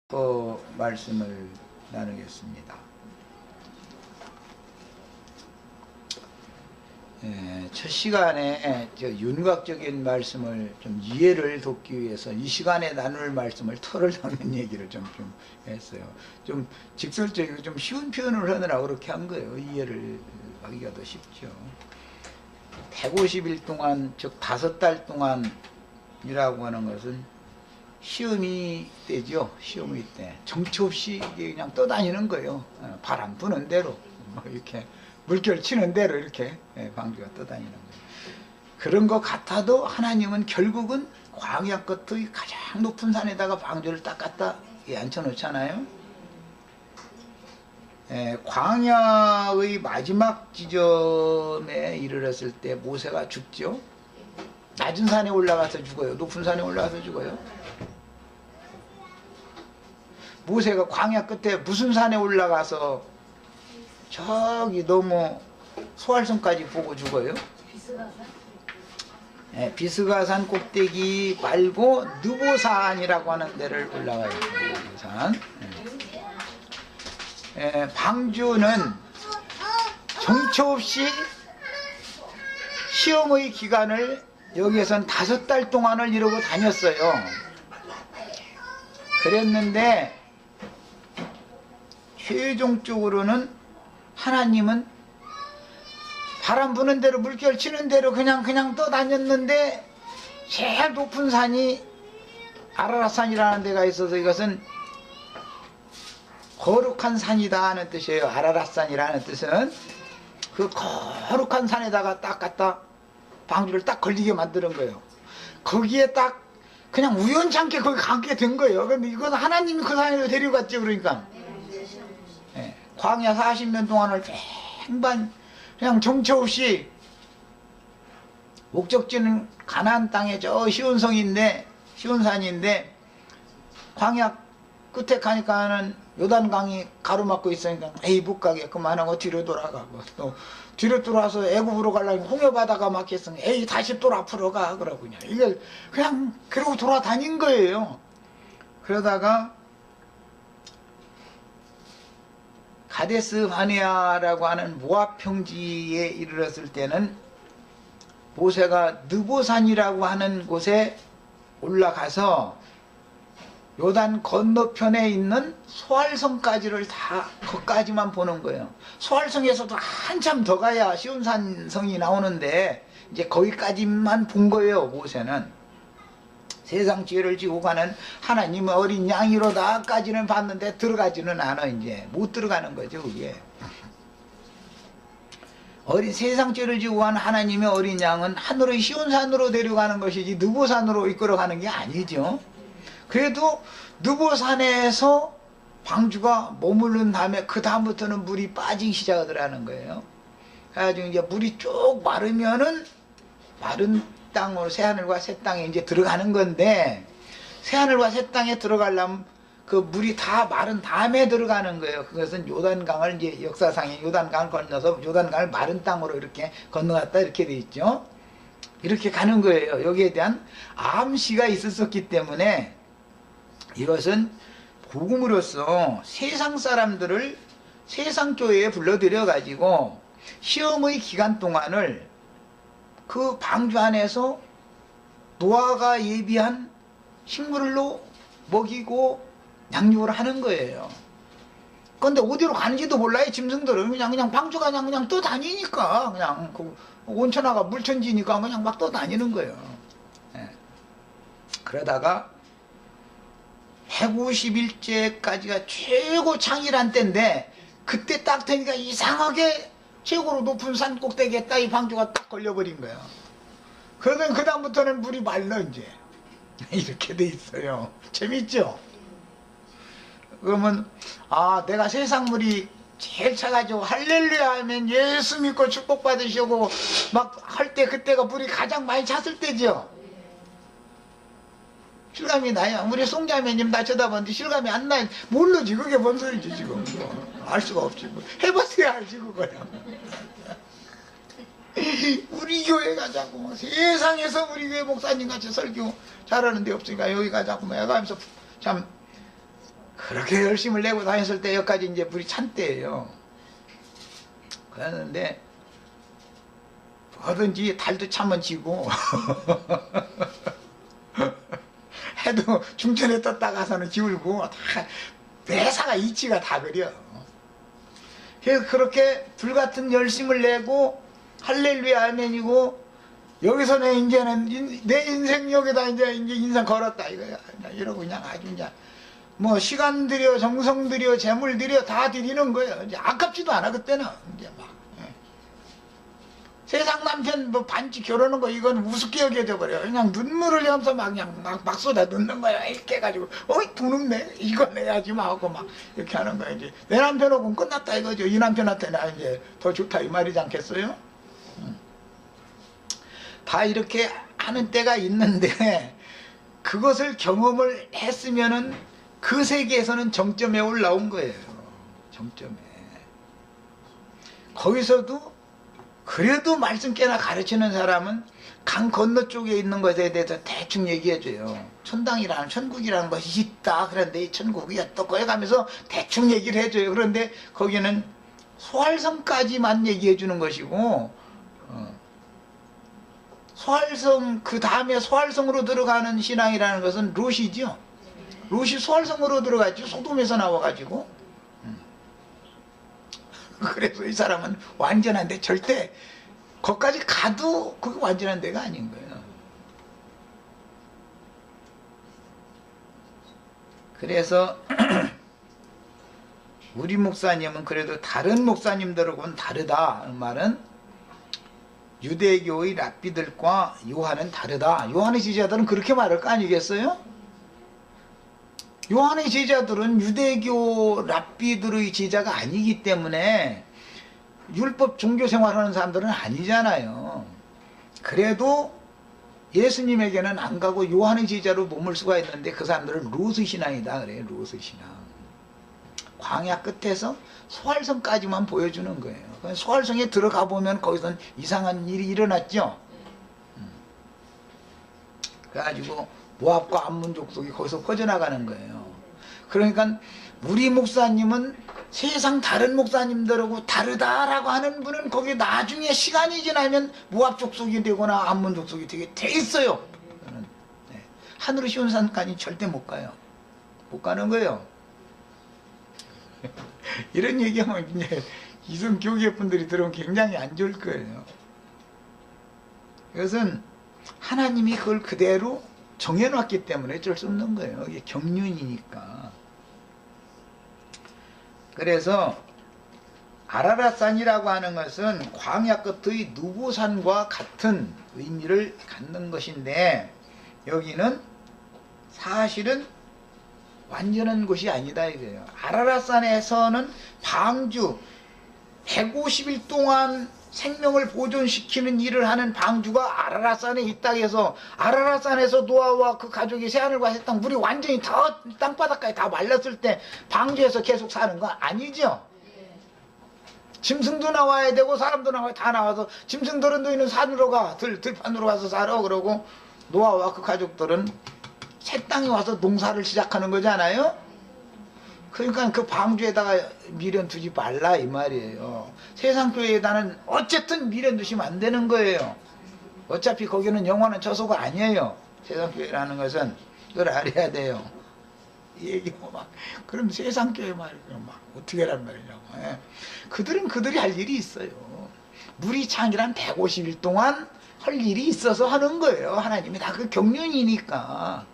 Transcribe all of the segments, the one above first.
또 말씀을 나누겠습니다. 첫 시간에 윤곽적인 말씀을 좀 이해를 돕기 위해서 이 시간에 나눌 말씀을 털을 닦는 얘기를 좀 했어요. 좀 직설적이고 좀 쉬운 표현을 하느라 그렇게 한 거예요. 이해를 하기가 더 쉽죠. 150일 동안, 즉 5달 동안이라고 하는 것은 시험이 때죠. 시험이 때 정처 없이 그냥 떠다니는 거예요. 바람 부는 대로 이렇게 물결 치는 대로 이렇게 방주가 떠다니는 거예요. 그런 것 같아도 하나님은 결국은 광야 끝의 가장 높은 산에다가 방주를 딱 갖다 앉혀놓잖아요. 광야의 마지막 지점에 이르렀을 때 모세가 죽죠. 낮은 산에 올라가서 죽어요? 높은 산에 올라가서 죽어요? 모세가 광야 끝에 무슨 산에 올라가서 저기 너무 소알성까지 보고 죽어요? 비스가산 꼭대기 말고 느보산이라고 하는 데를 올라가요. 느보산. 방주는 정처 없이 시험의 기간을 여기에선 5달 동안을 이러고 다녔어요. 그랬는데 최종적으로는 하나님은 바람 부는 대로 물결 치는 대로 그냥 떠다녔는데 제일 높은 산이 아라랏산이라는 데가 있어서 이것은 거룩한 산이다 하는 뜻이에요. 아라랏산이라는 뜻은 그 거룩한 산에다가 딱 갖다 방주를 딱 걸리게 만드는 거예요. 거기에 딱 그냥 우연찮게 거기 가게 된 거예요. 근데 이건 하나님이 그 산으로 데려갔죠. 그러니까 광야 40년 동안을 팽반 그냥 정처 없이 목적지는 가나안 땅에 저 시온성인데 시온산인데 광야 끝에 가니까는 요단강이 가로막고 있으니까 에이 못 가게 그만하고 뒤로 돌아가고 또 뒤로 돌아서 애굽으로 가려면 홍해바다가 막혔으니 에이 다시 또 앞으로 가 그러고 이걸 그냥 그러고 돌아다닌 거예요. 그러다가 가데스 바네아라고 하는 모압 평지에 이르렀을 때는 모세가 느보산이라고 하는 곳에 올라가서 요단 건너편에 있는 소알성까지를 다 거기까지만 보는 거예요. 소알성에서도 한참 더 가야 시온산성이 나오는데 이제 거기까지만 본 거예요. 모세는 세상 죄를 지고 가는 하나님의 어린 양이로다까지는 봤는데 들어가지는 않아. 이제 못 들어가는 거죠. 그게 세상 죄를 지고 가는 하나님의 어린 양은 하늘의 시온산으로 데려가는 것이지 느보산으로 이끌어가는 게 아니죠. 그래도 느보산에서 방주가 머무른 다음에 그 다음부터는 물이 빠지기 시작을 하는 거예요. 그래가지고 이제 물이 쭉 마르면은 마른 땅으로 새하늘과 새 땅에 이제 들어가는 건데 새하늘과 새 땅에 들어가려면 그 물이 다 마른 다음에 들어가는 거예요. 그것은 요단강을 이제 역사상에 요단강을 건너서 요단강을 마른 땅으로 이렇게 건너갔다 이렇게 돼 있죠. 이렇게 가는 거예요. 여기에 대한 암시가 있었기 때문에 이것은 복음으로서 세상 사람들을 세상 교회에 불러들여 가지고 시험의 기간 동안을 그 방주 안에서 노아가 예비한 식물로 먹이고 양육을 하는 거예요. 그런데 어디로 가는지도 몰라요. 짐승들은 그냥 방주가 그냥 떠다니니까 그냥 그 온천하가 물천지니까 그냥 막 떠다니는 거예요. 그러다가 150일째까지가 최고 창일한 때인데 그때 딱 되니까 이상하게 최고로 높은 산 꼭대기에 딱 이 방주가 딱 걸려버린 거예요. 그러면 그 다음부터는 물이 말라 이제 이렇게 돼 있어요. 재밌죠? 그러면 내가 세상 물이 제일 차가지고 할렐루야 하면 예수 믿고 축복받으시고 막 할 때 그때가 물이 가장 많이 찼을 때죠. 실감이 나요. 우리 송자매님 나 쳐다봤는데 실감이 안 나요. 모르지. 그게 뭔 소리지 지금. 알 수가 없지. 해봤어야 알지 그거야. 우리 교회 가자고. 세상에서 우리 교회 목사님 같이 설교 잘하는 데 없으니까 여기 가자고. 내가 하면서 참 그렇게 열심을 내고 다녔을 때 여기까지 이제 물이 찬 때예요. 그랬는데 뭐든지 달도 차면 지고 해도 중천에 떴다 가서는 기울고 다 매사가 이치가 다 그려. 그래서 그렇게 불같은 열심을 내고 할렐루야 아멘이고 여기서 내 이제는 내 인생 여기다 이제 인생 걸었다 이거야. 이러고 그냥 아주 그냥 뭐 시간 들여 정성 들여 재물 들여 다 드리는 거예요. 이제 아깝지도 않아 그때는 이제 막 세상 남편 뭐 반지 결혼한 거 이건 우습게 여겨져 버려. 그냥 눈물을 흘리면서 막 그냥 막 쏟아 넣는 거야. 이렇게 해가지고 어이 돈 없네 이거 내야지 막 하고 막 이렇게 하는 거야. 이제 내 남편하고는 끝났다 이거죠. 이 남편한테 나 이제 더 좋다 이 말이지 않겠어요? 다 이렇게 하는 때가 있는데 그것을 경험을 했으면은 그 세계에서는 정점에 올라온 거예요. 정점에. 거기서도 그래도 말씀 깨나 가르치는 사람은 강 건너 쪽에 있는 것에 대해서 대충 얘기해줘요. 천당이라는 천국이라는 것이 있다. 그런데 이 천국이 어떻고 해가면서 대충 얘기를 해줘요. 그런데 거기는 소활성까지만 얘기해주는 것이고 소활성 그 다음에 소활성으로 들어가는 신앙이라는 것은 롯이죠. 롯이 소활성으로 들어갔죠. 소돔에서 나와가지고. 그래서 이 사람은 완전한데 절대 거기까지 가도 그게 완전한 데가 아닌 거예요. 그래서 우리 목사님은 그래도 다른 목사님들하고는 다르다. 그 말은 유대교의 랍비들과 요한은 다르다. 요한의 제자들은 그렇게 말할 거 아니겠어요? 요한의 제자들은 유대교 랍비들의 제자가 아니기 때문에 율법 종교 생활하는 사람들은 아니잖아요. 그래도 예수님에게는 안 가고 요한의 제자로 머물 수가 있는데 그 사람들은 롯의 신앙이다 그래요. 롯의 신앙. 광야 끝에서 소활성까지만 보여주는 거예요. 소활성에 들어가 보면 거기서 이상한 일이 일어났죠. 그래가지고 모압과 암몬 족속이 거기서 퍼져나가는 거예요. 그러니까 우리 목사님은 세상 다른 목사님들하고 다르다라고 하는 분은 거기 나중에 시간이 지나면 모압 족속이 되거나 암몬 족속이 되게 돼 있어요. 네. 하늘의 시온산까지 절대 못 가요. 못 가는 거예요. 이런 얘기하면 이제 이성 교계 분들이 들으면 굉장히 안 좋을 거예요. 이것은 하나님이 그걸 그대로 정해놨기 때문에 어쩔 수 없는 거예요. 이게 경륜이니까. 그래서 아라랏산이라고 하는 것은 광야 끝의 누보산과 같은 의미를 갖는 것인데 여기는 사실은 완전한 곳이 아니다 이거예요. 아라랏산에서는 방주 150일 동안 생명을 보존시키는 일을 하는 방주가 아라랏산에 있다 해서 아라랏산에서 노아와 그 가족이 새하늘과 새 땅 물이 완전히 다 땅바닥까지 다 말랐을 때 방주에서 계속 사는 거 아니죠. 짐승도 나와야 되고 사람도 나와야 다 나와서 짐승들은 너희는 산으로 가 들판으로 가서 살아 그러고 노아와 그 가족들은 새 땅에 와서 농사를 시작하는 거잖아요. 그러니까 그 방주에다가 미련 두지 말라 이 말이에요. 세상 교회에다는 어쨌든 미련 두시면 안 되는 거예요. 어차피 거기는 영원한 처소가 아니에요. 세상 교회라는 것은 그걸 알아야 돼요. 이 얘기고 막 그럼 세상 교회 말이요 막 어떻게 하란 말이냐고. 예. 그들은 그들이 할 일이 있어요. 물이 창이란 150일 동안 할 일이 있어서 하는 거예요. 하나님이 다 그 경륜이니까.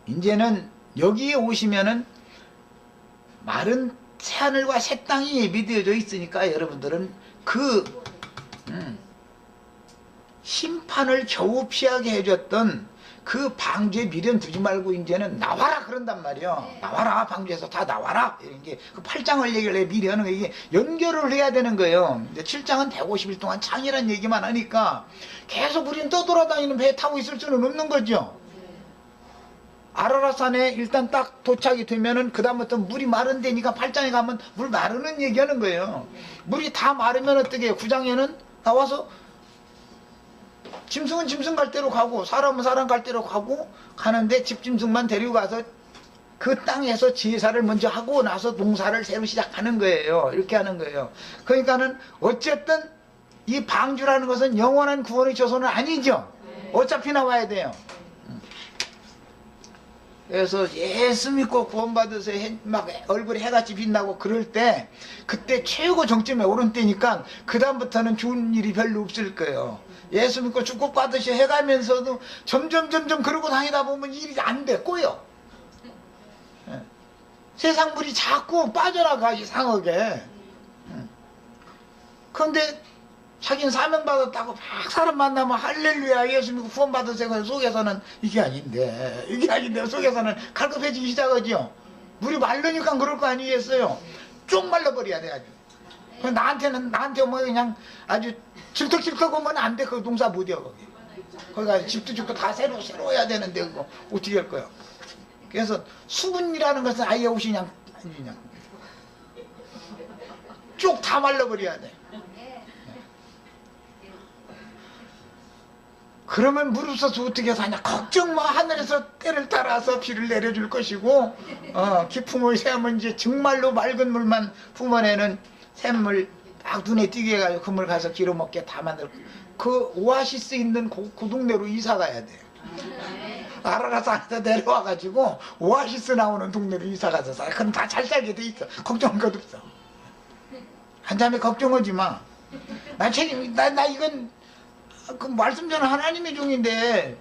이제는 여기에 오시면은 마른 새하늘과 새 땅이 예비되어져 있으니까 여러분들은 그 심판을 겨우 피하게 해줬던 그 방주에 미련 두지 말고 이제는 나와라 그런단 말이에요. 나와라 방주에서 다 나와라. 이게 그 8장을 얘기를 해 미련은 이게 연결을 해야 되는 거예요. 이제 7장은 150일 동안 창이란 얘기만 하니까 계속 우리는 떠돌아다니는 배에 타고 있을 수는 없는 거죠. 아라랏산에 일단 딱 도착이 되면은 그다음부터 물이 마른데니까 8장에 가면 물 마르는 얘기하는 거예요. 물이 다 마르면 어떻게 해요? 9장에는 나와서 짐승은 짐승 갈 대로 가고 사람은 사람 갈 대로 가는데 집짐승만 데리고 가서 그 땅에서 제사를 먼저 하고 나서 농사를 새로 시작하는 거예요. 이렇게 하는 거예요. 그러니까는 어쨌든 이 방주라는 것은 영원한 구원의 조소는 아니죠. 어차피 나와야 돼요. 그래서 예수 믿고 구원받으세요. 막 얼굴에 해같이 빛나고 그럴 때 그때 최고 정점에 오른 때니까 그 다음부터는 좋은 일이 별로 없을 거예요. 예수 믿고 축복받으셔 해가면서도 점점 그러고 다니다 보면 일이 안 돼. 꼬여. 세상 물이 자꾸 빠져나가 이상하게. 그런데 자기는 사명받았다고 막 사람 만나면 할렐루야 예수 믿고 구원받으세요. 속에서는 이게 아닌데 속에서는 갈급해지기 시작하죠. 물이 마르니까 그럴 거 아니겠어요. 쭉 말라버려야 돼. 아주 나한테 뭐 그냥 아주 질떡질떡 오면 안 돼. 그 농사 못이야 거기 가서 집도 짓고 다 새로 해야 되는데 그거 어떻게 할 거야. 그래서 수분이라는 것은 아예 없이 그냥 쭉 다 말라버려야 돼. 그러면 무릎서서 어떻게 사냐. 걱정 마. 하늘에서 때를 따라서 비를 내려줄 것이고 기품의 샘은 이제 정말로 맑은 물만 품어내는 샘물 딱 눈에 띄게 해가지고 그 물 가서 기로 먹게 다 만들고 그 오아시스 있는 그 동네로 이사 가야 돼요. 아라라산에서 내려와가지고 오아시스 나오는 동네로 이사 가서 살아. 그럼 다 잘 살게 돼 있어. 걱정할 것 없어. 한참에 걱정하지 마. 나 이건 그 말씀 전에 하나님의 종인데,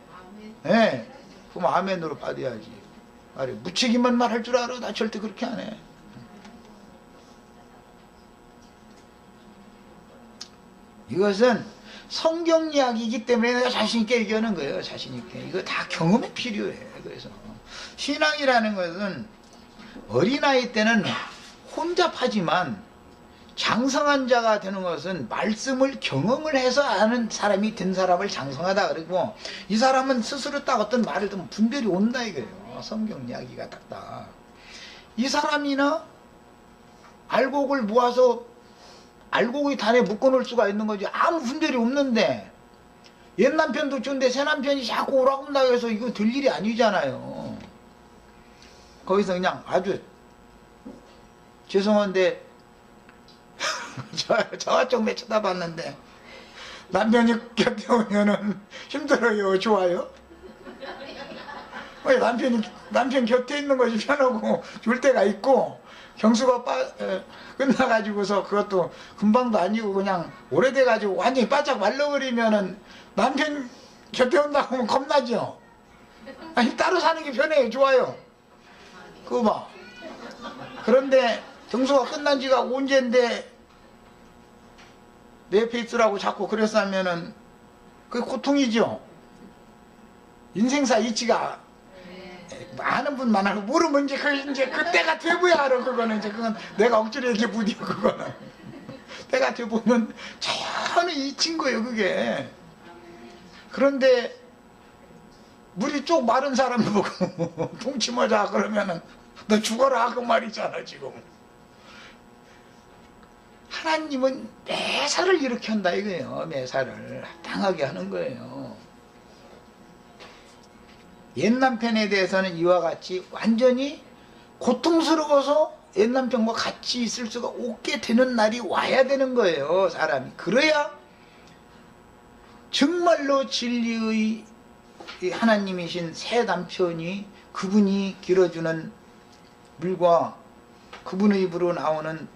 예, 그럼 아멘으로 받아야지. 말해 무책임한 말 할 줄 알아? 나 절대 그렇게 안 해. 이것은 성경 이야기이기 때문에 내가 자신 있게 얘기하는 거예요. 자신 있게. 이거 다 경험이 필요해. 그래서 신앙이라는 것은 어린아이 때는 혼잡하지만 장성한 자가 되는 것은 말씀을 경험을 해서 아는 사람이 된 사람을 장성하다 그러고, 이 사람은 스스로 딱 어떤 말을 듣면 분별이 온다 이거예요. 성경 이야기가 딱딱. 이 사람이나 알곡을 모아서 알곡의 단에 묶어놓을 수가 있는 거지. 아무 분별이 없는데 옛 남편도 좋은데 새 남편이 자꾸 오라고 한다고 해서 이거 될 일이 아니잖아요. 거기서 그냥 아주 죄송한데 저쪽 내 쳐다봤는데 남편이 곁에 오면은 힘들어요? 좋아요? 왜 남편 곁에 있는 것이 편하고 좋을 때가 있고, 경수가 끝나가지고서 그것도 금방도 아니고 그냥 오래돼가지고 완전히 바짝 말라버리면은 남편 곁에 온다고 하면 겁나죠? 아니 따로 사는 게 편해요? 좋아요? 그거 봐. 그런데 경수가 끝난 지가 언젠데 내 옆에 있으라고 자꾸 그랬으면은 그게 고통이죠. 인생사 이치가 아는 분만 알고 모르면 이제 그때가 되고야 알아. 그거는 내가 억지로 이렇게 부디어. 그거는 때가 되보면 자연히 이친 거예요 그게. 그런데 물이 쪽 마른 사람 보고 동치모자 그러면은 너 죽어라 그 말이잖아 지금. 하나님은 매사를 이렇게 한다 이거예요. 매사를 합당하게 하는 거예요. 옛 남편에 대해서는 이와 같이 완전히 고통스러워서 옛 남편과 같이 있을 수가 없게 되는 날이 와야 되는 거예요. 사람이. 그래야 정말로 진리의 하나님이신 새 남편이 그분이 길어주는 물과 그분의 입으로 나오는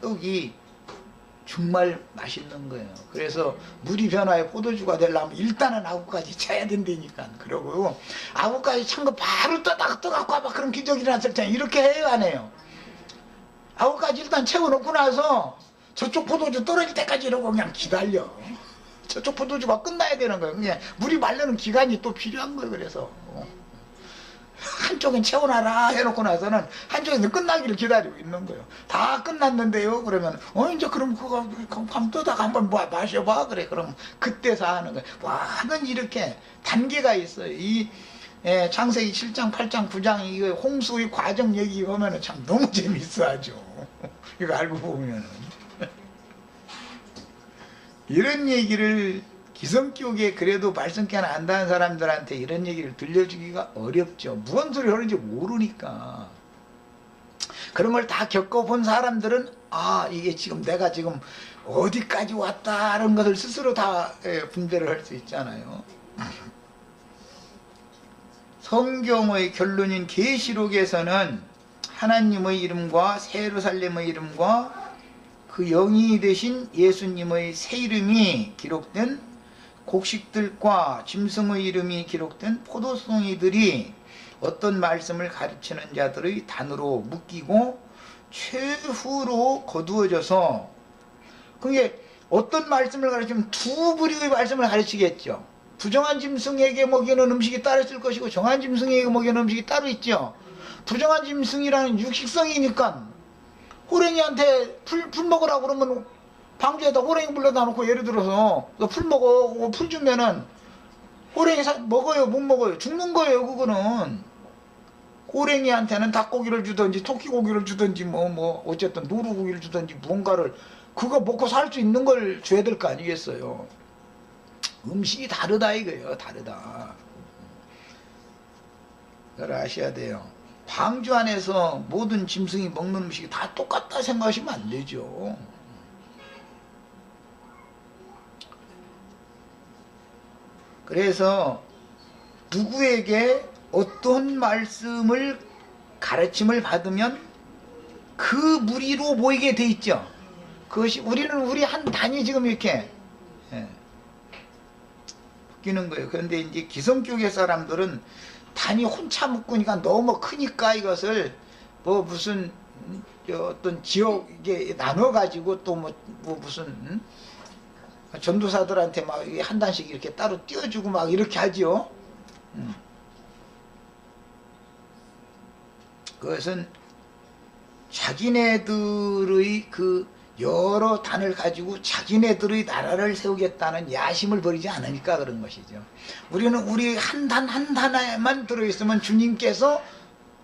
떡이 정말 맛있는 거예요. 그래서 물이 변화해 포도주가 되려면 일단은 아구까지 차야 된다니까. 그러고 아구까지 찬 거 바로 떠갖고 와봐. 그럼 기적이 일어났을 텐데 이렇게 해요 안 해요? 아구까지 일단 채워놓고 나서 저쪽 포도주 떨어질 때까지 이러고 그냥 기다려. 저쪽 포도주가 끝나야 되는 거예요. 그냥 물이 마르는 기간이 또 필요한 거예요. 그래서 한쪽은 채워놔라 해놓고 나서는 한쪽에서 끝나기를 기다리고 있는 거예요. 다 끝났는데요 그러면 이제 그럼 그거 감 떠다가 한번 마셔봐. 그래 그럼 그때서 하는 거예요. 뭐든 이렇게 단계가 있어요. 이 창세기 7장 8장 9장 이거 홍수의 과정 얘기 보면은 참 너무 재밌어 아주. 이거 알고 보면은 이런 얘기를 기성교계 그래도 말씀께나 안다는 사람들한테 이런 얘기를 들려주기가 어렵죠. 무슨 소리 하는지 모르니까. 그런 걸 다 겪어본 사람들은 아, 이게 지금 내가 지금 어디까지 왔다는 것을 스스로 다 분별을 할 수 있잖아요. 성경의 결론인 계시록에서는 하나님의 이름과 새 예루살렘의 이름과 그 영이 되신 예수님의 새 이름이 기록된 곡식들과 짐승의 이름이 기록된 포도송이들이 어떤 말씀을 가르치는 자들의 단으로 묶이고 최후로 거두어져서, 그게 어떤 말씀을 가르치면 두 부류의 말씀을 가르치겠죠. 부정한 짐승에게 먹이는 음식이 따로 있을 것이고 정한 짐승에게 먹이는 음식이 따로 있죠. 부정한 짐승이라는 육식성이니까 호랭이한테 풀 먹으라고 그러면 방주에다 호랭이 불러다 놓고, 예를 들어서 너 풀 먹어, 풀 주면은 호랭이 먹어요 못 먹어요? 죽는 거예요. 그거는 호랭이한테는 닭고기를 주든지 토끼고기를 주든지 뭐 어쨌든 노루고기를 주든지 무언가를 그거 먹고 살 수 있는 걸 줘야 될 거 아니겠어요. 음식이 다르다 이거예요. 다르다. 그걸 아셔야 돼요. 방주 안에서 모든 짐승이 먹는 음식이 다 똑같다 생각하시면 안 되죠. 그래서 누구에게 어떤 말씀을 가르침을 받으면 그 무리로 모이게 돼 있죠. 그것이 우리 한 단이 지금 이렇게 바뀌는 거예요. 그런데 이제 기성교계 사람들은 단이 혼자 묶으니까 너무 크니까 이것을 뭐 무슨 어떤 지역에 나눠 가지고 또 뭐 무슨 전도사들한테 막 한 단씩 이렇게 따로 띄워주고 막 이렇게 하죠. 그것은 자기네들의 그 여러 단을 가지고 자기네들의 나라를 세우겠다는 야심을 버리지 않으니까 그런 것이죠. 우리는 우리 한 단 한 단에만 들어있으면 주님께서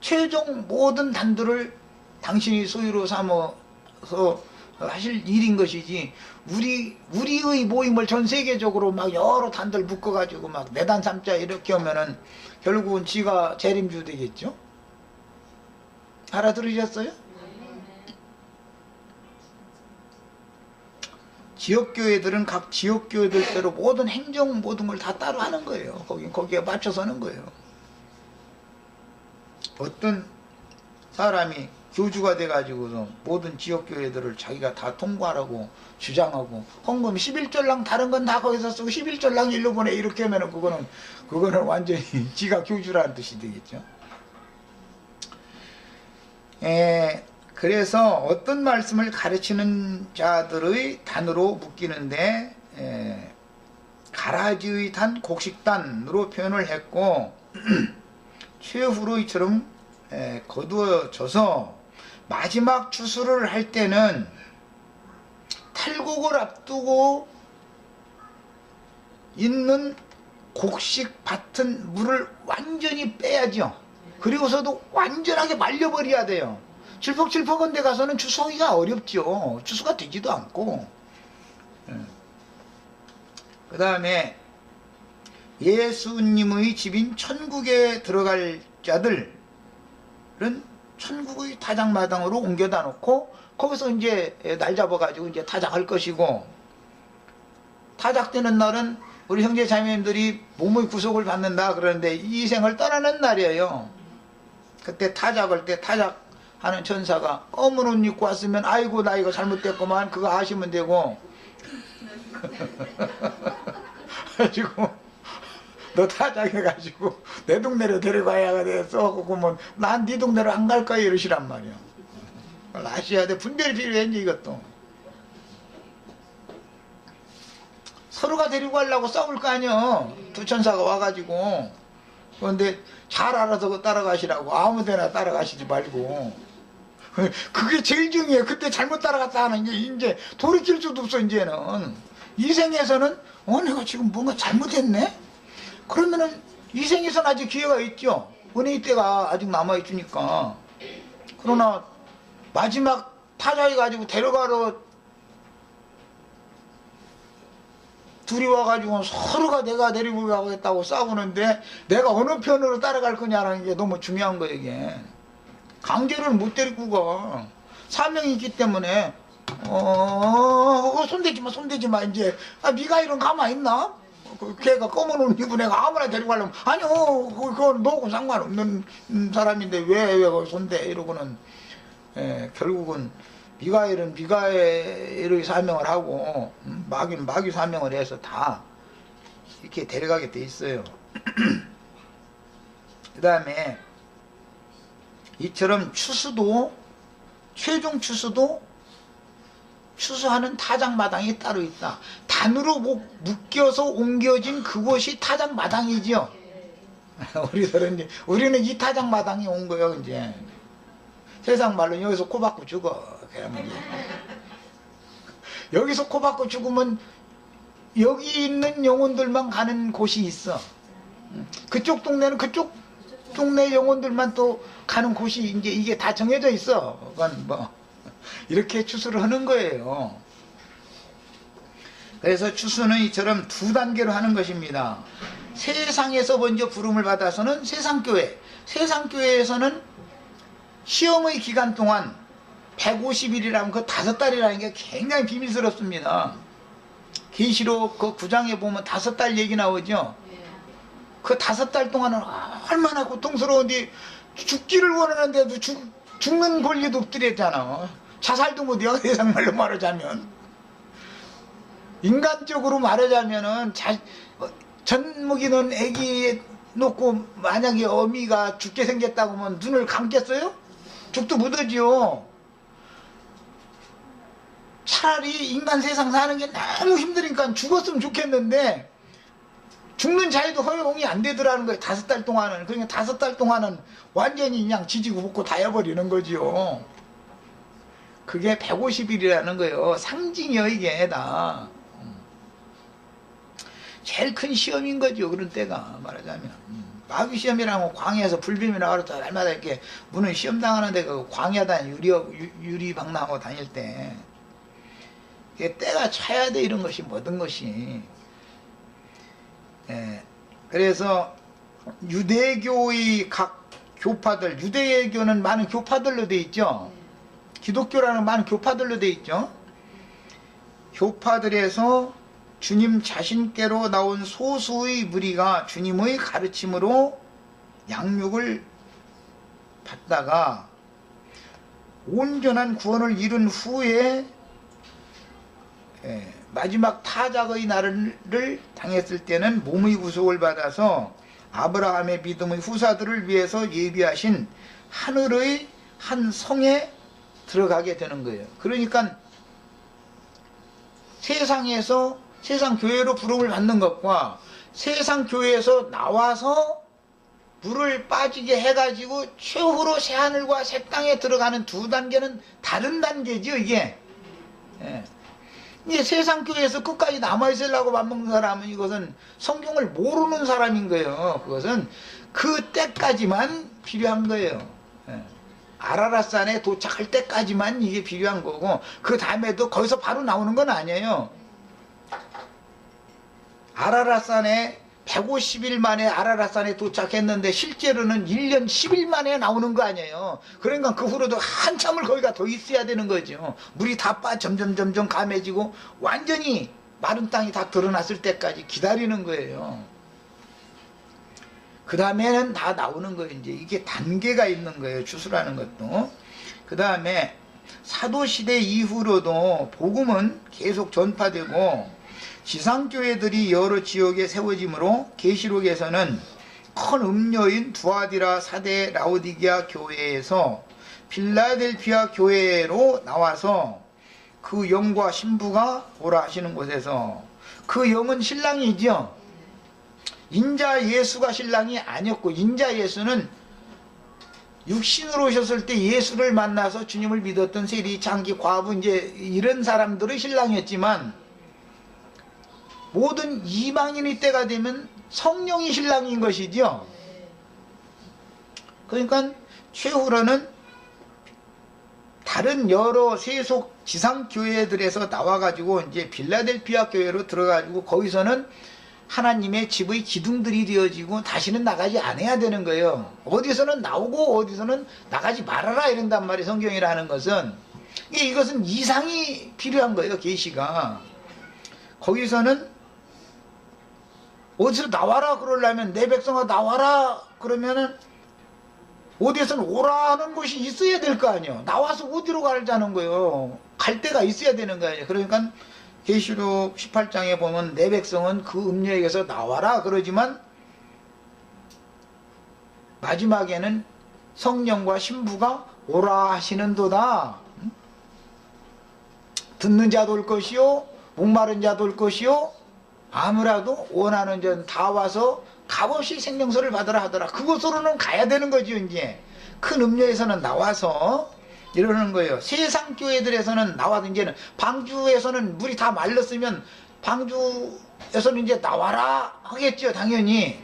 최종 모든 단들을 당신이 소유로 삼아서 하실 일인 것이지, 우리의 모임을 전 세계적으로 막 여러 단들 묶어가지고 막 내단 삼자 이렇게 하면은 결국은 지가 재림주 되겠죠? 알아들으셨어요? 지역교회들은 각 지역교회들대로 모든 행정 모든 걸 다 따로 하는 거예요. 거기에 맞춰서 하는 거예요. 어떤 사람이 교주가 돼가지고서 모든 지역교회들을 자기가 다 통과하라고 주장하고 헌금 11절랑 다른 건 다 거기서 쓰고 11절랑 일로 보내 이렇게 하면은 그거는 완전히 지가 교주라는 뜻이 되겠죠. 그래서 어떤 말씀을 가르치는 자들의 단으로 묶이는데 가라지의 단, 곡식단으로 표현을 했고 최후로 이처럼 거두어져서 마지막 추수를 할 때는 탈곡을 앞두고 있는 곡식 밭은 물을 완전히 빼야죠. 그리고서도 완전하게 말려버려야 돼요. 질퍽질퍽한 데 가서는 추수하기가 어렵죠. 추수가 되지도 않고. 그 다음에 예수님의 집인 천국에 들어갈 자들은 천국의 타작마당으로 옮겨다 놓고 거기서 이제 날 잡아가지고 이제 타작할 것이고, 타작되는 날은 우리 형제 자매님들이 몸의 구속을 받는다 그러는데 이 생을 떠나는 날이에요. 그때 타작할 때 타작하는 천사가 검은 옷 입고 왔으면 아이고 나 이거 잘못됐구만 그거 아시면 되고 가지고 너 타작해가지고 내 동네로 데려가야 돼서 그러면 난 네 동네로 안 갈 거야 이러시란 말이야. 그걸 아셔야 돼. 분별이 필요해. 이것도 서로가 데리고 가려고 싸울 거 아니야. 두 천사가 와가지고. 그런데 잘 알아서 따라가시라고. 아무데나 따라가시지 말고. 그게 제일 중요해. 그때 잘못 따라갔다 하는 게 이제 돌이킬 수도 없어. 이제는 이 생에서는 내가 지금 뭔가 잘못했네. 그러면은 이 생에서는 아직 기회가 있죠. 은혜의 때가 아직 남아있으니까. 그러나 마지막 타자해 가지고 데려가러 둘이 와가지고 서로가 내가 데리고 가겠다고 싸우는데 내가 어느 편으로 따라갈 거냐라는 게 너무 중요한 거예요. 이게 강제로는 못 데리고 가. 사명이 있기 때문에 손대지 마 이제. 미가일은 가만히 있나? 걔가 검은 옷 입은 애가 아무나 데리고 가려면 아니요 그건 뭐고 상관없는 사람인데 왜 손대 이러고는 결국은 미가엘은 미가엘의 사명을 하고 마귀는 마귀 사명을 해서 다 이렇게 데려가게 돼 있어요. 그 다음에 이처럼 추수도 최종 추수도 추수하는 타작마당이 따로 있다. 단으로 묶여서 옮겨진 그곳이 타작마당이죠. 우리는 이 타작마당에 온 거예요. 이제 세상 말로 여기서 코 박고 죽어. 여기서 코 박고 죽으면 여기 있는 영혼들만 가는 곳이 있어. 그쪽 동네는 그쪽 동네 영혼들만 또 가는 곳이 이제 이게 다 정해져 있어. 그건 뭐 이렇게 추수를 하는 거예요. 그래서 추수는 이처럼 두 단계로 하는 것입니다. 세상에서 먼저 부름을 받아서는 세상교회, 세상교회에서는 시험의 기간 동안 150일이라면 그 5달이라는 게 굉장히 비밀스럽습니다. 계시록 그 9장에 보면 5달 얘기 나오죠. 그 5달 동안은 얼마나 고통스러운데 죽기를 원하는데도 죽는 권리도 없더랬잖아. 자살도 못해요. 세상 말로 말하자면. 인간적으로 말하자면은 젖먹이는 애기 놓고 만약에 어미가 죽게 생겼다고 하면 눈을 감겠어요? 죽도 묻어지요. 차라리 인간 세상 사는 게 너무 힘드니까 죽었으면 좋겠는데 죽는 자유도 허용이 안 되더라는 거예요. 5달 동안은. 그러니까 5달 동안은 완전히 그냥 지지고 볶고 다 해버리는 거지요. 그게 150일이라는 거예요. 상징이요 이게 다. 제일 큰 시험인 거죠. 그런 때가 말하자면. 마귀 시험이라고 광야에서 불빔이라고 그러다 날마다 이렇게 문을 시험 당하는데 그 광야다 유리방랑하고 다닐 때 때가 차야 돼. 이런 것이 모든 것이. 그래서 유대교의 각 교파들, 유대교는 많은 교파들로 돼 있죠. 기독교라는 많은 교파들로 돼 있죠. 교파들에서 주님 자신께로 나온 소수의 무리가 주님의 가르침으로 양육을 받다가 온전한 구원을 이룬 후에 마지막 타작의 날을 당했을 때는 몸의 구속을 받아서 아브라함의 믿음의 후사들을 위해서 예비하신 하늘의 한 성에 들어가게 되는 거예요. 그러니까 세상에서 세상 교회로 부름을 받는 것과 세상 교회에서 나와서 물을 빠지게 해가지고 최후로 새하늘과 새 땅에 들어가는 두 단계는 다른 단계죠. 이게 이제 세상 교회에서 끝까지 남아있으려고 맘먹는 사람은 이것은 성경을 모르는 사람인 거예요. 그것은 그 때까지만 필요한 거예요. 아라랏산에 도착할 때까지만 이게 필요한 거고 그 다음에도 거기서 바로 나오는 건 아니에요. 아라랏산에 150일 만에 아라랏산에 도착했는데 실제로는 1년 10일 만에 나오는 거 아니에요. 그러니까 그 후로도 한참을 거기가 더 있어야 되는 거죠. 물이 다 점점 감해지고 완전히 마른 땅이 다 드러났을 때까지 기다리는 거예요. 그 다음에는 다 나오는 거예요. 이제 이게 단계가 있는 거예요. 추수라는 것도. 그 다음에 사도시대 이후로도 복음은 계속 전파되고 지상교회들이 여러 지역에 세워지므로 계시록에서는 큰 음녀인 두아디라 사대 라오디게아 교회에서 필라델피아 교회로 나와서 그 영과 신부가 오라 하시는 곳에서 그 영은 신랑이죠. 인자 예수가 신랑이 아니었고 인자 예수는 육신으로 오셨을 때 예수를 만나서 주님을 믿었던 세리, 장기, 과부 이제 이런 사람들의 신랑이었지만 모든 이방인의 때가 되면 성령이 신랑인 것이죠. 그러니까 최후로는 다른 여러 세속 지상교회들에서 나와가지고 이제 빌라델피아 교회로 들어가지고 거기서는 하나님의 집의 기둥들이 되어지고 다시는 나가지 않아야 되는 거예요. 어디서는 나오고 어디서는 나가지 말아라 이런단 말이에요. 성경이라는 것은. 이것은 이상이 필요한 거예요. 계시가. 거기서는 어디서 나와라 그러려면 내 백성아 나와라 그러면은 어디에서는 오라는 곳이 있어야 될 거 아니에요. 나와서 어디로 가자는 거예요. 갈 데가 있어야 되는 거예요. 그러니까 계시록 18장에 보면 내 백성은 그 음녀에게서 나와라 그러지만 마지막에는 성령과 신부가 오라 하시는도다. 듣는 자도 올 것이요 목마른 자도 올 것이요 아무라도 원하는 자는 다 와서 값없이 생명수를 받으라 하더라. 그곳으로는 가야 되는 거죠. 이제 큰 음료에서는 나와서 이러는 거예요. 세상 교회들에서는 나와도 이제는 방주에서는 물이 다 말랐으면 방주에서는 이제 나와라 하겠죠. 당연히.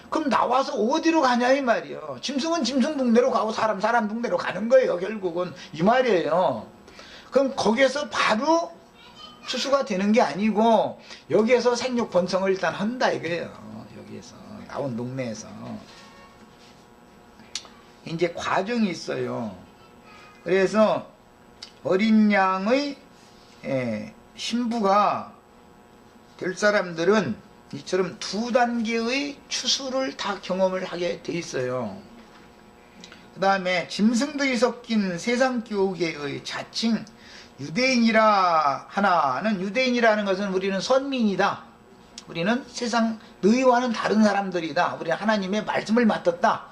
그럼 나와서 어디로 가냐 이 말이에요. 짐승은 짐승 동네로 가고 사람 동네로 가는 거예요. 결국은 이 말이에요. 그럼 거기에서 바로 추수가 되는 게 아니고 여기에서 생육 번성을 일단 한다 이거예요. 여기에서 나온 동네에서 이제 과정이 있어요. 그래서 어린 양의 신부가 될 사람들은 이처럼 두 단계의 추수를 다 경험을 하게 돼 있어요. 그 다음에 짐승들이 섞인 세상교계의 자칭 유대인이라 하나는, 유대인이라는 것은 우리는 선민이다. 우리는 세상 너희와는 다른 사람들이다. 우리는 하나님의 말씀을 맡았다.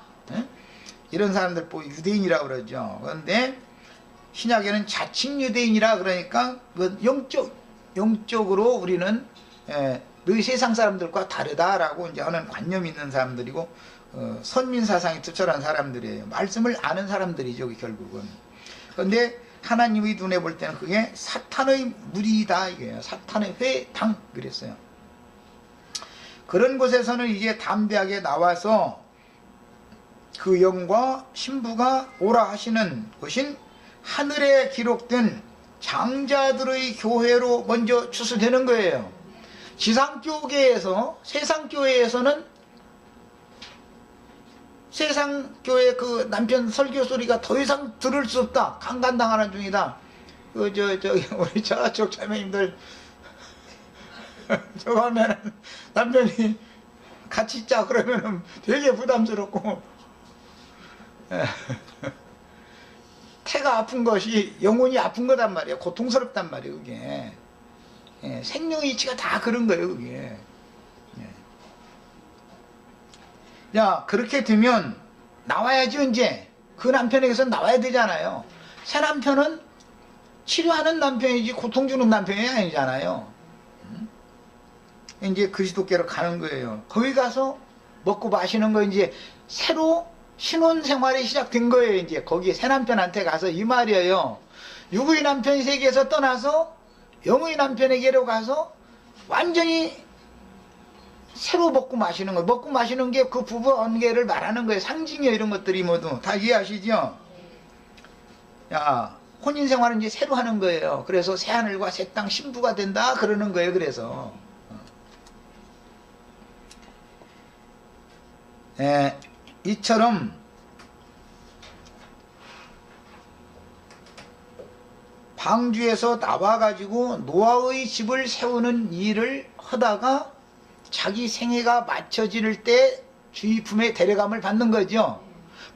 이런 사람들 보고 유대인이라고 그러죠. 그런데 신약에는 자칭 유대인이라 그러니까 영적으로 우리는 너희 세상 사람들과 다르다라고 이제 하는 관념이 있는 사람들이고 선민 사상이 투철한 사람들이에요. 말씀을 아는 사람들이죠, 결국은. 그런데 하나님의 눈에 볼 때는 그게 사탄의 무리이다 이거예요. 사탄의 회당 그랬어요. 그런 곳에서는 이제 담대하게 나와서 그 영과 신부가 오라 하시는 것인 하늘에 기록된 장자들의 교회로 먼저 추수되는 거예요. 지상교회에서, 세상교회에서는 세상교회 그 남편 설교 소리가 더 이상 들을 수 없다. 강간당하는 중이다. 우리 저쪽 자매님들 저거 하면은 남편이 같이 있자 그러면은 되게 부담스럽고 태가 아픈 것이 영혼이 아픈 거단 말이에요. 고통스럽단 말이에요. 그게 생명이치가 다 그런 거예요. 그게. 야, 그렇게 되면 나와야지. 이제 그 남편에게서 나와야 되잖아요. 새 남편은 치료하는 남편이지 고통 주는 남편이 아니잖아요. 이제 그리스도께로 가는 거예요. 거기 가서 먹고 마시는 거 이제 새로 신혼 생활이 시작된 거예요. 이제 거기 새 남편한테 가서 이 말이에요. 육의 남편 세계에서 떠나서 영의 남편에게로 가서 완전히 새로 먹고 마시는 거예요. 먹고 마시는 게 그 부부 관계를 말하는 거예요. 상징이에요. 이런 것들이 모두 다 이해하시죠? 야, 혼인 생활은 이제 새로 하는 거예요. 그래서 새 하늘과 새 땅 신부가 된다 그러는 거예요. 그래서 이처럼 방주에서 나와가지고 노아의 집을 세우는 일을 하다가 자기 생애가 맞춰질 때 주의 품에 데려감을 받는 거죠.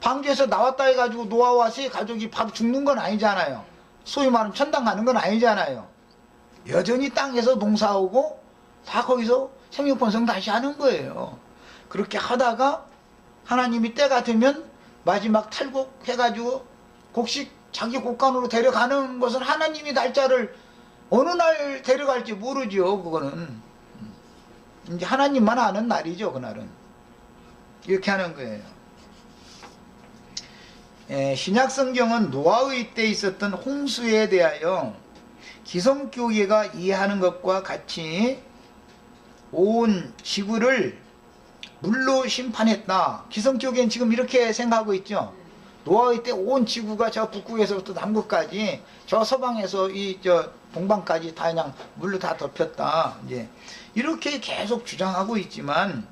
방주에서 나왔다 해가지고 노아와 세 가족이 바로 죽는 건 아니잖아요. 소위 말하면 천당 가는 건 아니잖아요. 여전히 땅에서 농사하고 다 거기서 생육번성 다시 하는 거예요. 그렇게 하다가 하나님이 때가 되면 마지막 탈곡해가지고 곡식 자기 곡간으로 데려가는 것은 하나님이 날짜를 어느 날 데려갈지 모르죠. 그거는 이제 하나님만 아는 날이죠. 그날은 이렇게 하는 거예요. 신약성경은 노아의 때 있었던 홍수에 대하여 기성교회가 이해하는 것과 같이 온 지구를 물로 심판했다. 기성교회는 지금 이렇게 생각하고 있죠. 노아의 때 온 지구가 저 북극에서부터 남극까지 저 서방에서 저 동방까지 다 그냥 물로 다 덮였다. 이제 이렇게 계속 주장하고 있지만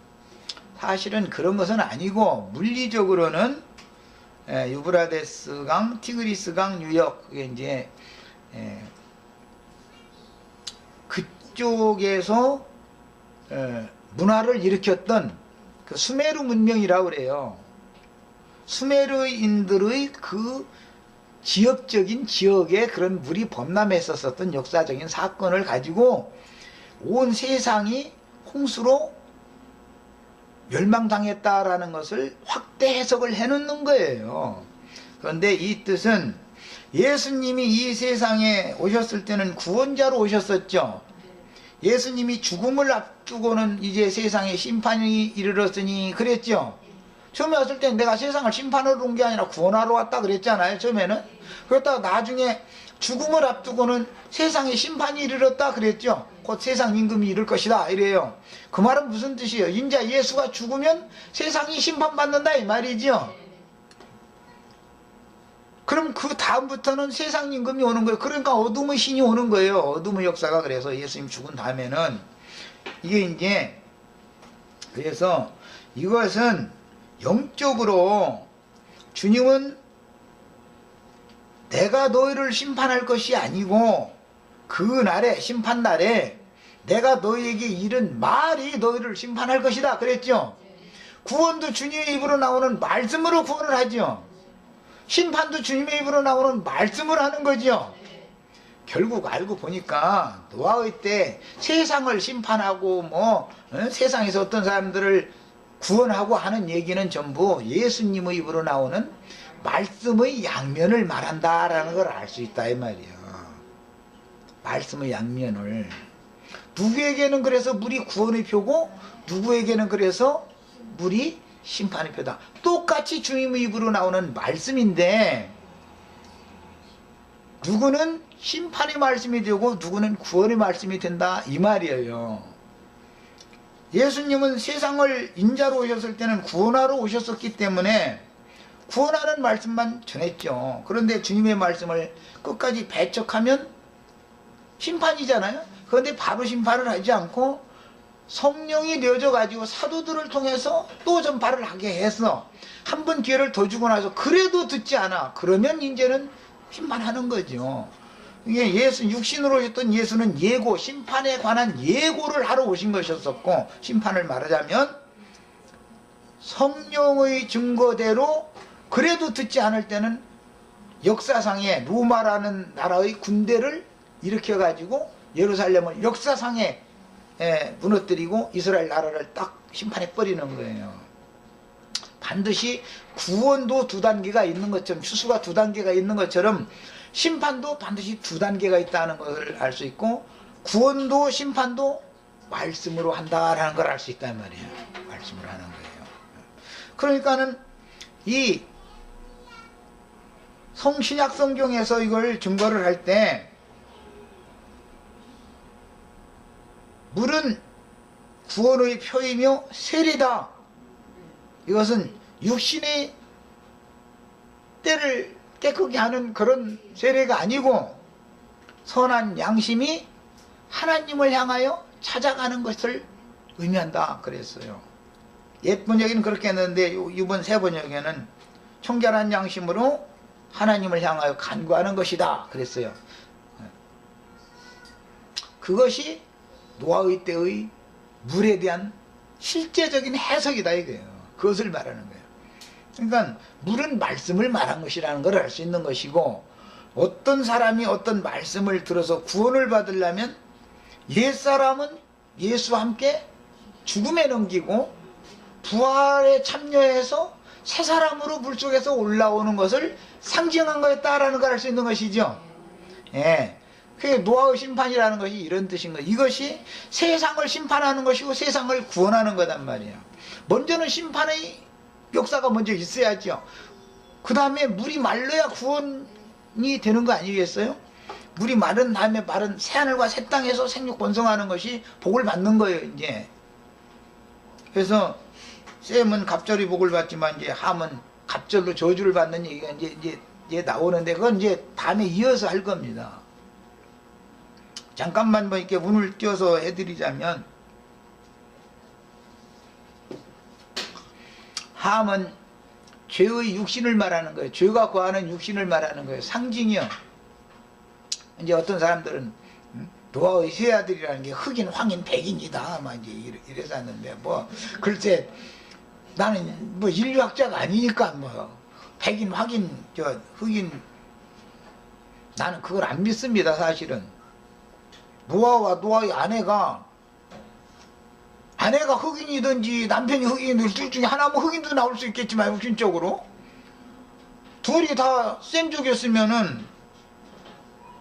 사실은 그런 것은 아니고 물리적으로는 유브라데스강, 티그리스강 유역 그게 이제 그쪽에서 문화를 일으켰던 그 수메르 문명이라고 그래요. 수메르인들의 그 지역적인 지역에 그런 물이 범람했었던 역사적인 사건을 가지고 온 세상이 홍수로 멸망당했다라는 것을 확대 해석을 해놓는 거예요. 그런데 이 뜻은 예수님이 이 세상에 오셨을 때는 구원자로 오셨었죠. 예수님이 죽음을 앞두고는 이제 세상에 심판이 이르렀으니 그랬죠. 처음에 왔을 때 내가 세상을 심판하러 온 게 아니라 구원하러 왔다 그랬잖아요. 처음에는. 그렇다가 나중에 죽음을 앞두고는 세상에 심판이 이르렀다 그랬죠. 곧 세상 임금이 이를 것이다 이래요. 그 말은 무슨 뜻이에요? 인자 예수가 죽으면 세상이 심판받는다 이 말이죠. 그럼 그 다음부터는 세상 임금이 오는 거예요. 그러니까 어둠의 신이 오는 거예요. 어둠의 역사가. 그래서 예수님 죽은 다음에는 이게 이제 그래서 이것은 영적으로 주님은 내가 너희를 심판할 것이 아니고 그 날에 심판날에 내가 너희에게 이른 말이 너희를 심판할 것이다 그랬죠. 구원도 주님의 입으로 나오는 말씀으로 구원을 하죠. 심판도 주님의 입으로 나오는 말씀을 하는 거죠. 결국 알고 보니까 노아의 때 세상을 심판하고 세상에서 어떤 사람들을 구원하고 하는 얘기는 전부 예수님의 입으로 나오는 말씀의 양면을 말한다라는 걸 알 수 있다 이 말이에요. 말씀의 양면을. 누구에게는 그래서 물이 구원의 표고 누구에게는 그래서 물이 심판의 표다. 똑같이 주님의 입으로 나오는 말씀인데 누구는 심판의 말씀이 되고 누구는 구원의 말씀이 된다 이 말이에요. 예수님은 세상을 인자로 오셨을 때는 구원하러 오셨었기 때문에 구원하는 말씀만 전했죠. 그런데 주님의 말씀을 끝까지 배척하면 심판이잖아요. 그런데 바로 심판을 하지 않고 성령이 내어져 가지고 사도들을 통해서 또 전파를 하게 해서 한 번 기회를 더 주고 나서 그래도 듣지 않아. 그러면 이제는 심판하는 거죠. 이게 육신으로 오셨던 예수는 예고, 심판에 관한 예고를 하러 오신 것이었었고, 심판을 말하자면 성령의 증거대로 그래도 듣지 않을 때는 역사상에 로마라는 나라의 군대를 일으켜가지고 예루살렘을 역사상에 무너뜨리고 이스라엘 나라를 딱 심판해버리는 거예요. 반드시 구원도 두 단계가 있는 것처럼, 추수가 두 단계가 있는 것처럼 심판도 반드시 두 단계가 있다는 것을 알 수 있고, 구원도 심판도 말씀으로 한다라는 걸 알 수 있단 말이에요. 말씀으로 하는 거예요. 그러니까는 이 신약 성경에서 이걸 증거를 할 때 물은 구원의 표이며 세례다. 이것은 육신의 때를 깨끗게 하는 그런 세례가 아니고 선한 양심이 하나님을 향하여 찾아가는 것을 의미한다 그랬어요. 옛 번역에는 그렇게 했는데 이번 새 번역에는 청결한 양심으로 하나님을 향하여 간구하는 것이다 그랬어요. 그것이 노아의 때의 물에 대한 실제적인 해석이다 이거예요. 그것을 말하는 거예요. 그러니까 물은 말씀을 말한 것이라는 걸 알 수 있는 것이고, 어떤 사람이 어떤 말씀을 들어서 구원을 받으려면 옛사람은 예수와 함께 죽음에 넘기고 부활에 참여해서 새 사람으로 물속에서 올라오는 것을 상징한 거였다라는 걸 알 수 있는 것이죠. 예. 그게 노아의 심판이라는 것이 이런 뜻인 거예요. 이것이 세상을 심판하는 것이고 세상을 구원하는 거단 말이에요. 먼저는 심판의 역사가 먼저 있어야죠. 그 다음에 물이 말라야 구원이 되는 거 아니겠어요? 물이 마른 다음에 마른 새하늘과 새 땅에서 생육 번성하는 것이 복을 받는 거예요, 이제. 그래서 셈은 갑절이 복을 받지만 이제 함은 갑절로 저주를 받는 얘기가 이제 나오는데 그건 이제 다음에 이어서 할 겁니다. 잠깐만 뭐 이렇게 운을 띄어서 해드리자면 함은 죄의 육신을 말하는 거예요. 죄가 거하는 육신을 말하는 거예요. 상징이요. 이제 어떤 사람들은 노아의 세 아들이라는 게 흑인, 황인, 백인이다. 막 이제 이래서 하는데 뭐 글쎄 나는 뭐 인류학자가 아니니까 뭐 백인, 황인, 흑인 나는 그걸 안 믿습니다. 사실은 노아와 노아의 아내가 흑인이든지 남편이 흑인이든지 둘 중에 하나면 흑인도 나올 수 있겠지만 육신적으로 둘이 다 셈족이었으면은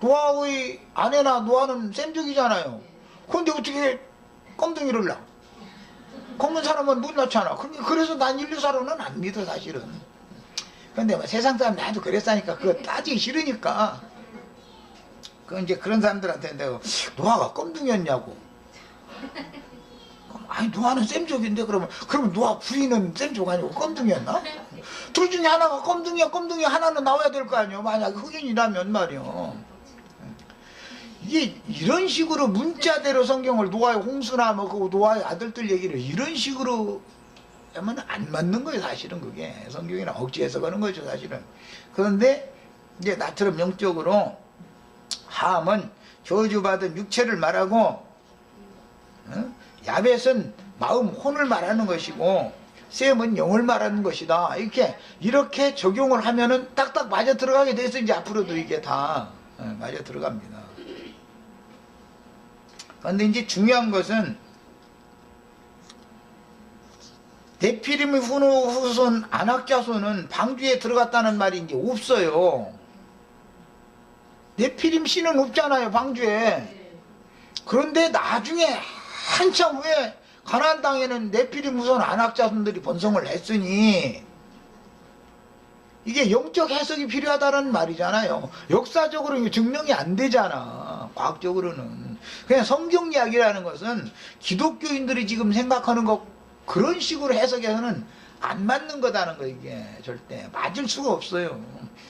노아의 아내나 노아는 셈족이잖아요. 그런데 어떻게 껌둥이를 낳아? 검은 사람은 못 낳잖아. 그래서 난 인류사로는 안 믿어 사실은. 근데 뭐 세상 사람 나도 그랬으니까 그거 따지기 싫으니까 그 이제 그런 사람들한테 내가 노아가 껌둥이였냐고. 아니 노아는 셈족인데 그러면 노아 부인은 셈족 아니고 껌둥이였나? 둘 중에 하나가 껌둥이야. 껌둥이 하나는 나와야 될 거 아니에요. 만약 흑인이라면 말이요. 이게 이런 식으로 문자대로 성경을 노아의 홍수나 뭐 그 노아의 아들들 얘기를 이런 식으로 하면 안 맞는 거예요. 사실은 그게 성경이랑 억지 해석하는 거죠. 사실은. 그런데 이제 나처럼 영적으로 함은 저주받은 육체를 말하고 야벳은 마음 혼을 말하는 것이고 셈은 영을 말하는 것이다. 이렇게 적용을 하면은 딱딱 맞아 들어가게 돼서 이제 앞으로도 이게 다 맞아 들어갑니다. 그런데 이제 중요한 것은 네피림의 후손 아낙자손은 방주에 들어갔다는 말이 이제 없어요. 네피림 씨는 없잖아요, 방주에. 그런데 나중에 한참 후에 가나안 땅에는 네피림 후손 아낙자손들이 번성을 했으니 이게 영적 해석이 필요하다는 말이잖아요. 역사적으로 증명이 안 되잖아. 과학적으로는. 그냥 성경 이야기라는 것은 기독교인들이 지금 생각하는 것 그런 식으로 해석해서는 안 맞는 거다는 거. 이게 절대 맞을 수가 없어요.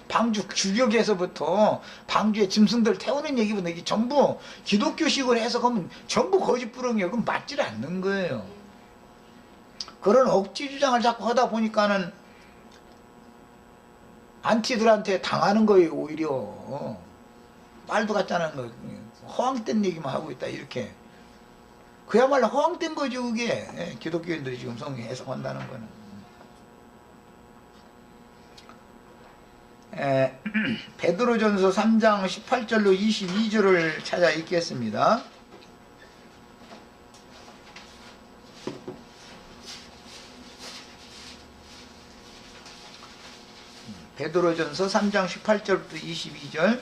방주 주격에서부터 방주에 짐승들 태우는 얘기부터 이게 전부 기독교식으로 해석하면 전부 거짓부렁이에요. 그럼 맞질 않는 거예요. 그런 억지 주장을 자꾸 하다 보니까는 안티들한테 당하는 거예요. 오히려 말도 같지 않은 거 허황된 얘기만 하고 있다 이렇게. 그야말로 허황된 거죠 그게. 기독교인들이 지금 성경 해석한다는 거는. 베드로전서 3장 18절로 22절을 찾아 읽겠습니다. 베드로전서 3장 18절부터 22절.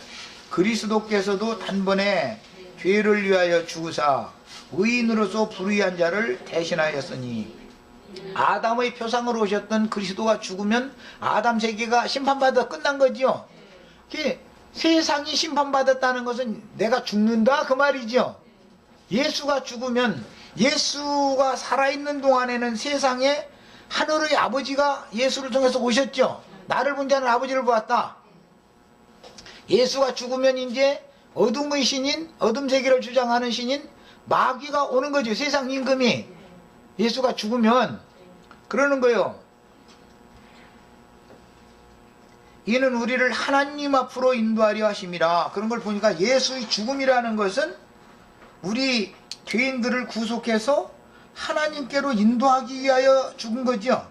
그리스도께서도 단번에 죄를 위하여 죽으사 의인으로서 불의한 자를 대신하였으니 아담의 표상으로 오셨던 그리스도가 죽으면 아담 세계가 심판받아 끝난 거지요. 세상이 심판받았다는 것은 내가 죽는다 그 말이죠. 예수가 죽으면 예수가 살아있는 동안에는 세상에 하늘의 아버지가 예수를 통해서 오셨죠. 나를 본 자는 아버지를 보았다. 예수가 죽으면 이제 어둠의 신인, 어둠 세계를 주장하는 신인 마귀가 오는 거죠. 세상 임금이. 예수가 죽으면 그러는 거예요. 이는 우리를 하나님 앞으로 인도하려 하심이라. 그런 걸 보니까 예수의 죽음이라는 것은 우리 죄인들을 구속해서 하나님께로 인도하기 위하여 죽은 거죠.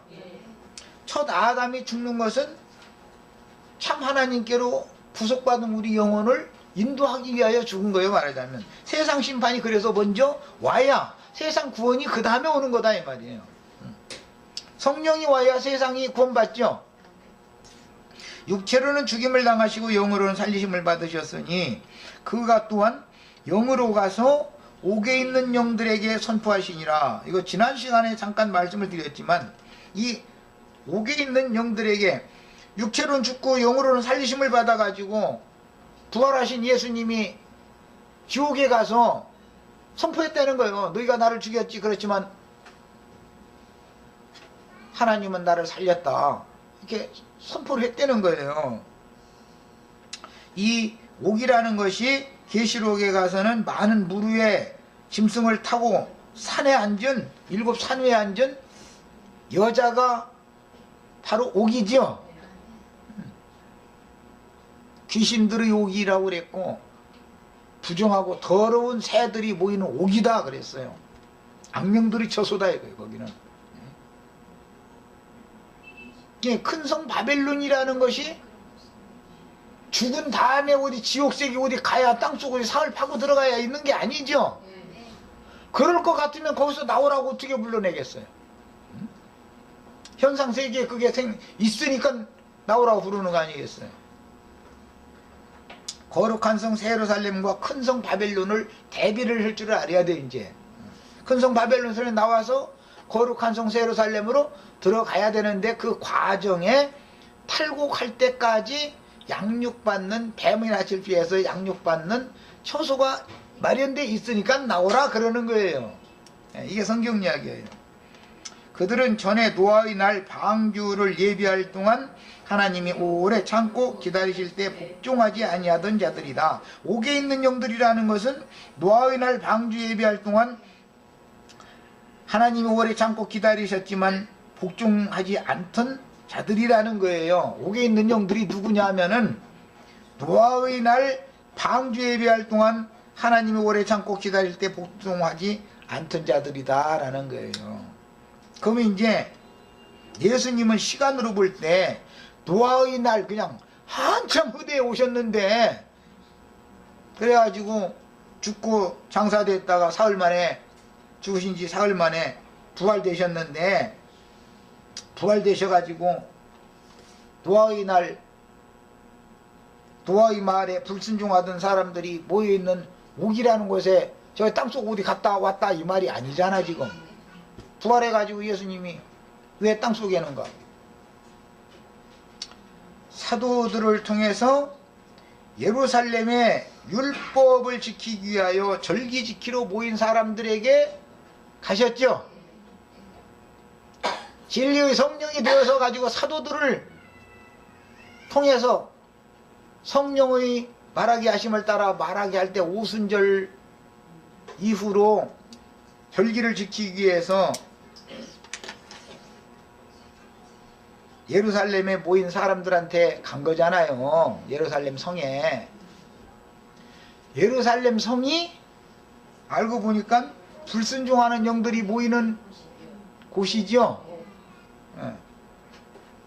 첫 아담이 죽는 것은 참 하나님께로 구속받은 우리 영혼을 인도하기 위하여 죽은 거예요. 말하자면 세상 심판이 그래서 먼저 와야 세상 구원이 그 다음에 오는 거다 이 말이에요. 성령이 와야 세상이 구원받죠. 육체로는 죽임을 당하시고 영으로는 살리심을 받으셨으니 그가 또한 영으로 가서 옥에 있는 영들에게 선포하시니라. 이거 지난 시간에 잠깐 말씀을 드렸지만 이 옥에 있는 영들에게 육체로는 죽고 영으로는 살리심을 받아가지고 부활하신 예수님이 지옥에 가서 선포했다는 거예요. 너희가 나를 죽였지. 그렇지만 하나님은 나를 살렸다. 이렇게 선포를 했다는 거예요. 이 옥이라는 것이 계시록에 가서는 많은 물 위에 짐승을 타고 산에 앉은, 7 산 위에 앉은 여자가 바로 옥이죠. 귀신들의 옥이라고 그랬고, 부정하고 더러운 새들이 모이는 옥이다 그랬어요. 악령들이 처소다 이거예요, 거기는. 큰 성 바벨론이라는 것이 죽은 다음에 어디 지옥색이 어디 가야 땅속에 사흘 파고 들어가야 있는 게 아니죠. 그럴 것 같으면 거기서 나오라고 어떻게 불러내겠어요? 현상세계에 그게 있으니까 나오라고 부르는 거 아니겠어요? 거룩한 성 예루살렘과 큰 성 바벨론을 대비를 할 줄을 알아야 돼. 이제 큰 성 바벨론에 나와서 거룩한 성 예루살렘으로 들어가야 되는데, 그 과정에 탈곡할 때까지 양육받는, 뱀이나 질피해서 양육받는 처소가 마련되어 있으니까 나오라 그러는 거예요. 이게 성경 이야기예요. 그들은 전에 노아의 날 방주를 예비할 동안 하나님이 오래 참고 기다리실 때 복종하지 아니하던 자들이다. 옥에 있는 영들이라는 것은 노아의 날 방주 예비할 동안 하나님이 오래 참고 기다리셨지만 복종하지 않던 자들이라는 거예요. 옥에 있는 영들이 누구냐 하면은 노아의 날 방주 예비할 동안 하나님이 오래 참고 기다릴 때 복종하지 않던 자들이다 라는 거예요. 그러면 이제 예수님은 시간으로 볼 때 노아의 날 그냥 한참 후대에 오셨는데, 그래가지고 죽고 장사됐다가 사흘 만에, 죽으신 지 사흘 만에 부활되셨는데, 부활되셔가지고 노아의 날, 노아의 마을에 불순종하던 사람들이 모여있는 옥이라는 곳에 저 땅속 어디 갔다 왔다 이 말이 아니잖아. 지금 부활해가지고 예수님이 왜 땅속에 있는가? 사도들을 통해서 예루살렘의 율법을 지키기 위하여 절기 지키러 모인 사람들에게 가셨죠. 진리의 성령이 되어서 가지고 사도들을 통해서 성령의 말하게 하심을 따라 말하게 할 때 오순절 이후로 절기를 지키기 위해서 예루살렘에 모인 사람들한테 간 거잖아요. 예루살렘 성에. 예루살렘 성이 알고 보니까 불순종하는 영들이 모이는 곳이죠.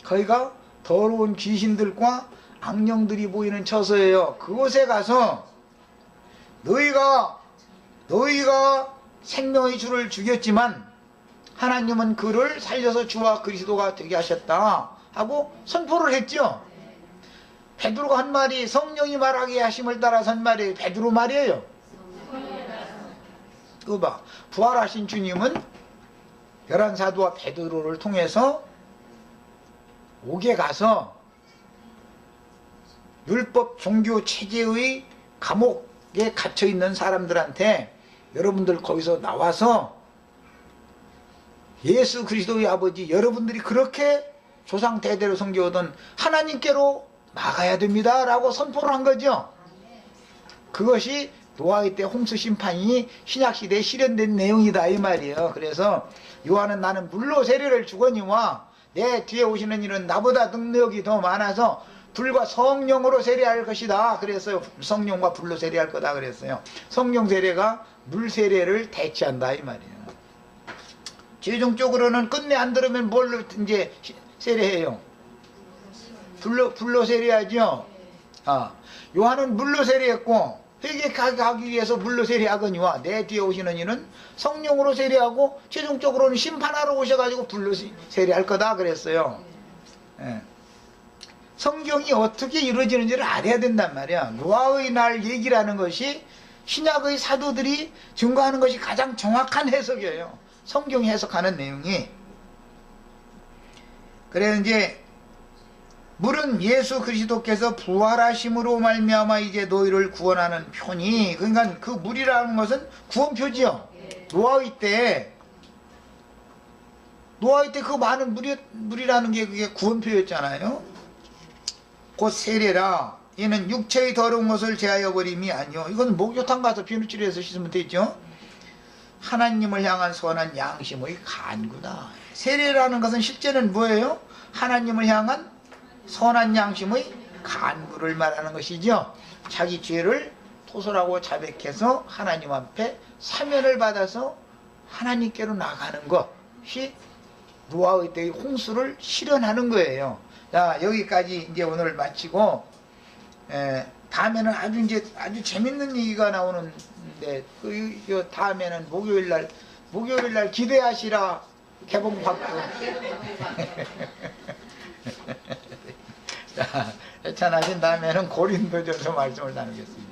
거기가 더러운 귀신들과 악령들이 모이는 처소예요. 그곳에 가서 너희가 생명의 주를 죽였지만 하나님은 그를 살려서 주와 그리스도가 되게 하셨다 하고 선포를 했죠. 베드로가 한 말이 성령이 말하게 하심을 따라서 한 말이 베드로 말이에요. 그거 봐. 부활하신 주님은 11사도와 베드로를 통해서 옥에 가서 율법 종교 체계의 감옥에 갇혀있는 사람들한테 여러분들 거기서 나와서 예수 그리스도의 아버지, 여러분들이 그렇게 조상 대대로 섬겨오던 하나님께로 나가야 됩니다 라고 선포를 한 거죠. 그것이 노아의 때 홍수 심판이 신약시대에 실현된 내용이다 이 말이에요. 그래서 요한은 나는 물로 세례를 주거니와 내 뒤에 오시는 이는 나보다 능력이 더 많아서 불과 성령으로 세례할 것이다 그랬어요. 성령과 불로 세례할 거다 그랬어요. 성령 세례가 물 세례를 대체한다 이 말이에요. 최종적으로는 끝내 안 들으면 뭘로 이제 세례해요? 불로 세례하죠. 요한은 물로 세례했고 회개하기 위해서 물로 세례하거니와 내 뒤에 오시는 이는 성령으로 세례하고 최종적으로는 심판하러 오셔가지고 불로 세례할 거다 그랬어요. 성경이 어떻게 이루어지는지를 알아야 된단 말이야. 노아의 날 얘기라는 것이 신약의 사도들이 증거하는 것이 가장 정확한 해석이에요. 성경이 해석하는 내용이. 그래서 이제 물은 예수 그리스도께서 부활하심으로 말미암아 이제 너희를 구원하는 표니, 그러니까 그 물이라는 것은 구원표지요. 노아의 때 노아의 때 그 많은 물이라는 게 그게 구원표였잖아요. 곧 세례라. 이는 육체의 더러운 것을 제하여 버림이 아니요. 이건 목욕탕 가서 비누칠해서 씻으면 되죠. 하나님을 향한 선한 양심의 간구다. 세례라는 것은 실제는 뭐예요? 하나님을 향한 선한 양심의 간구를 말하는 것이죠. 자기 죄를 토설하고 자백해서 하나님 앞에 사면을 받아서 하나님께로 나가는 것이 노아의 때의 홍수를 실현하는 거예요. 자, 여기까지 이제 오늘 마치고, 다음에는 아주 재밌는 얘기가 나오는데, 그 다음에는 목요일 날 기대하시라 개봉 받고. 자, 해찬하신 다음에는 고린도전서 말씀을 나누겠습니다.